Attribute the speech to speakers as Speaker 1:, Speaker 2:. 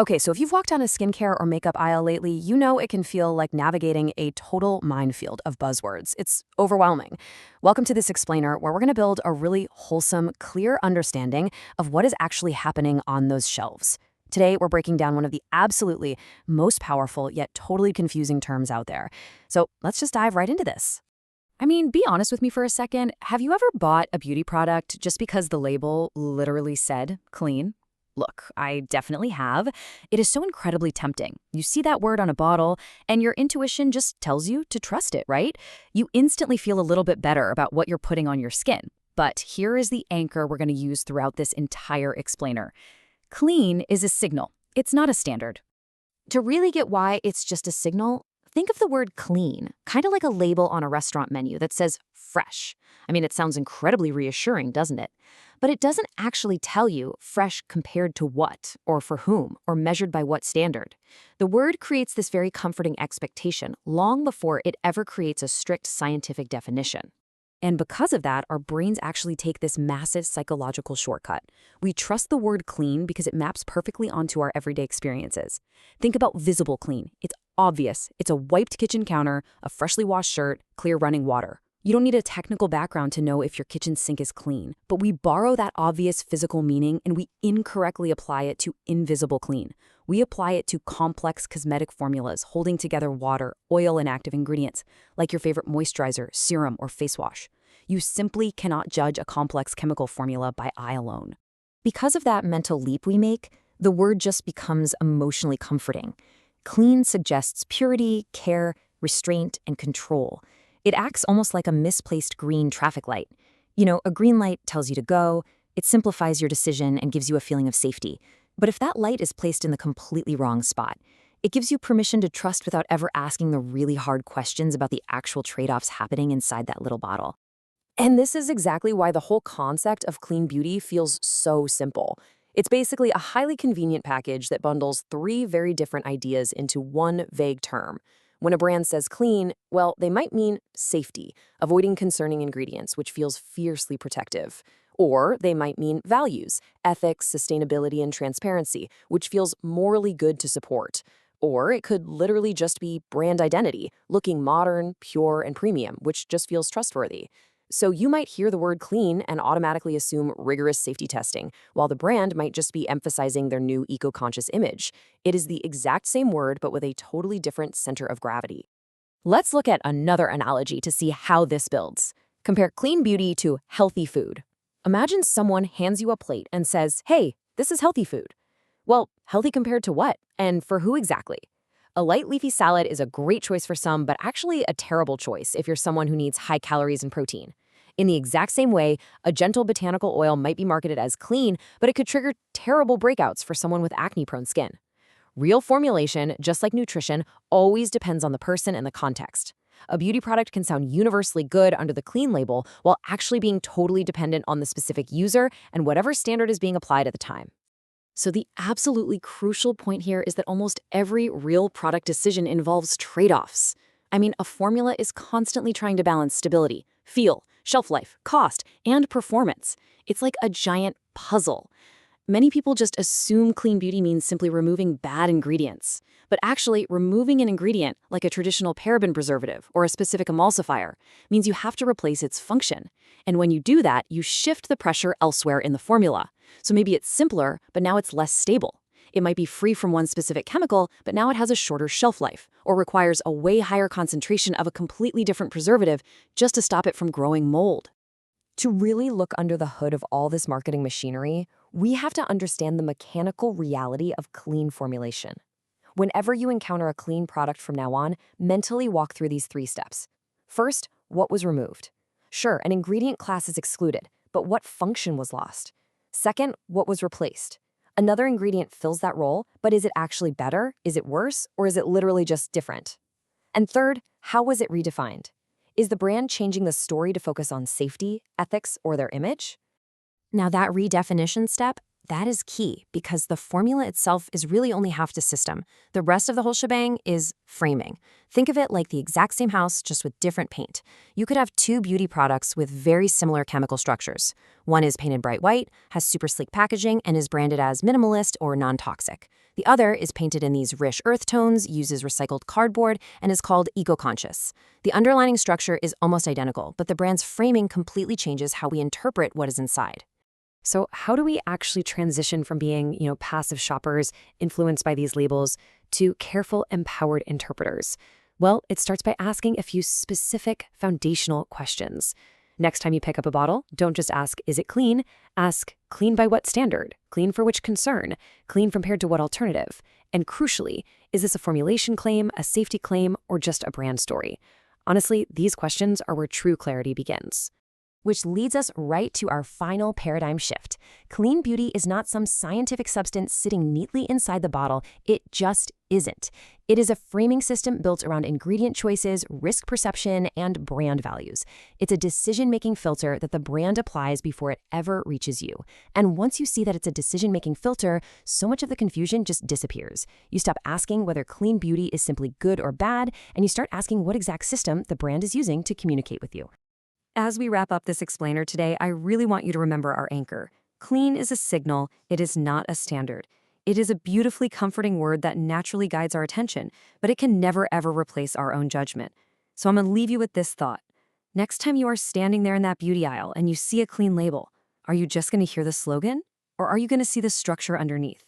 Speaker 1: Okay, so if you've walked down a skincare or makeup aisle lately, you know it can feel like navigating a total minefield of buzzwords. It's overwhelming. Welcome to this explainer where we're going to build a really wholesome, clear understanding of what is actually happening on those shelves. Today, we're breaking down one of the absolutely most powerful yet totally confusing terms out there. So let's just dive right into this. I mean, be honest with me for a second. Have you ever bought a beauty product just because the label literally said clean? Look, I definitely have. It is so incredibly tempting. You see that word on a bottle, and your intuition just tells you to trust it, right? You instantly feel a little bit better about what you're putting on your skin. But here is the anchor we're going to use throughout this entire explainer. Clean is a signal. It's not a standard. To really get why it's just a signal, think of the word clean, kind of like a label on a restaurant menu that says fresh. I mean, it sounds incredibly reassuring, doesn't it? But it doesn't actually tell you fresh compared to what, or for whom, or measured by what standard. The word creates this very comforting expectation long before it ever creates a strict scientific definition. And because of that, our brains actually take this massive psychological shortcut. We trust the word clean because it maps perfectly onto our everyday experiences. Think about visible clean. It's obvious. It's a wiped kitchen counter, a freshly washed shirt, clear running water. You don't need a technical background to know if your kitchen sink is clean, but we borrow that obvious physical meaning and we incorrectly apply it to invisible clean. We apply it to complex cosmetic formulas holding together water, oil, and active ingredients, like your favorite moisturizer, serum, or face wash. You simply cannot judge a complex chemical formula by eye alone. Because of that mental leap we make, the word just becomes emotionally comforting. Clean suggests purity, care, restraint, and control. It acts almost like a misplaced green traffic light. You know, a green light tells you to go, it simplifies your decision and gives you a feeling of safety. But if that light is placed in the completely wrong spot, it gives you permission to trust without ever asking the really hard questions about the actual trade-offs happening inside that little bottle. And this is exactly why the whole concept of clean beauty feels so simple. It's basically a highly convenient package that bundles three very different ideas into one vague term. When a brand says clean, well, they might mean safety, avoiding concerning ingredients, which feels fiercely protective. Or they might mean values, ethics, sustainability, and transparency, which feels morally good to support. Or it could literally just be brand identity, looking modern, pure, and premium, which just feels trustworthy. So you might hear the word clean and automatically assume rigorous safety testing, while the brand might just be emphasizing their new eco-conscious image. It is the exact same word, but with a totally different center of gravity. Let's look at another analogy to see how this builds. Compare clean beauty to healthy food. Imagine someone hands you a plate and says, "Hey, this is healthy food." Well, healthy compared to what? And for who exactly? A light leafy salad is a great choice for some, but actually a terrible choice if you're someone who needs high calories and protein. In the exact same way, a gentle botanical oil might be marketed as clean, but it could trigger terrible breakouts for someone with acne-prone skin. Real formulation, just like nutrition, always depends on the person and the context. A beauty product can sound universally good under the clean label while actually being totally dependent on the specific user and whatever standard is being applied at the time. So the absolutely crucial point here is that almost every real product decision involves trade-offs. I mean, a formula is constantly trying to balance stability, feel, shelf life, cost, and performance. It's like a giant puzzle. Many people just assume clean beauty means simply removing bad ingredients. But actually, removing an ingredient, like a traditional paraben preservative or a specific emulsifier, means you have to replace its function. And when you do that, you shift the pressure elsewhere in the formula. So maybe it's simpler, but now it's less stable. It might be free from one specific chemical, but now it has a shorter shelf life, or requires a way higher concentration of a completely different preservative just to stop it from growing mold. To really look under the hood of all this marketing machinery, we have to understand the mechanical reality of clean formulation. Whenever you encounter a clean product from now on, mentally walk through these three steps. First, what was removed? Sure, an ingredient class is excluded, but what function was lost? Second, what was replaced? Another ingredient fills that role, but is it actually better? Is it worse? Or is it literally just different? And third, how was it redefined? Is the brand changing the story to focus on safety, ethics, or their image? Now that redefinition step, That is key because the formula itself is really only half the system. The rest of the whole shebang is framing. Think of it like the exact same house, just with different paint. You could have two beauty products with very similar chemical structures. One is painted bright white, has super sleek packaging, and is branded as minimalist or non-toxic. The other is painted in these rich earth tones, uses recycled cardboard, and is called eco-conscious. The underlining structure is almost identical, but the brand's framing completely changes how we interpret what is inside. So how do we actually transition from being, passive shoppers influenced by these labels to careful, empowered interpreters? Well, it starts by asking a few specific foundational questions. Next time you pick up a bottle, don't just ask, is it clean? Ask, clean by what standard? Clean for which concern? Clean compared to what alternative? And crucially, is this a formulation claim, a safety claim, or just a brand story? Honestly, these questions are where true clarity begins. Which leads us right to our final paradigm shift. Clean beauty is not some scientific substance sitting neatly inside the bottle. It just isn't. It is a framing system built around ingredient choices, risk perception, and brand values. It's a decision-making filter that the brand applies before it ever reaches you. And once you see that it's a decision-making filter, so much of the confusion just disappears. You stop asking whether clean beauty is simply good or bad, and you start asking what exact system the brand is using to communicate with you. As we wrap up this explainer today, I really want you to remember our anchor. Clean is a signal, it is not a standard. It is a beautifully comforting word that naturally guides our attention, but it can never ever replace our own judgment. So I'm going to leave you with this thought. Next time you are standing there in that beauty aisle and you see a clean label, are you just going to hear the slogan? Or are you going to see the structure underneath?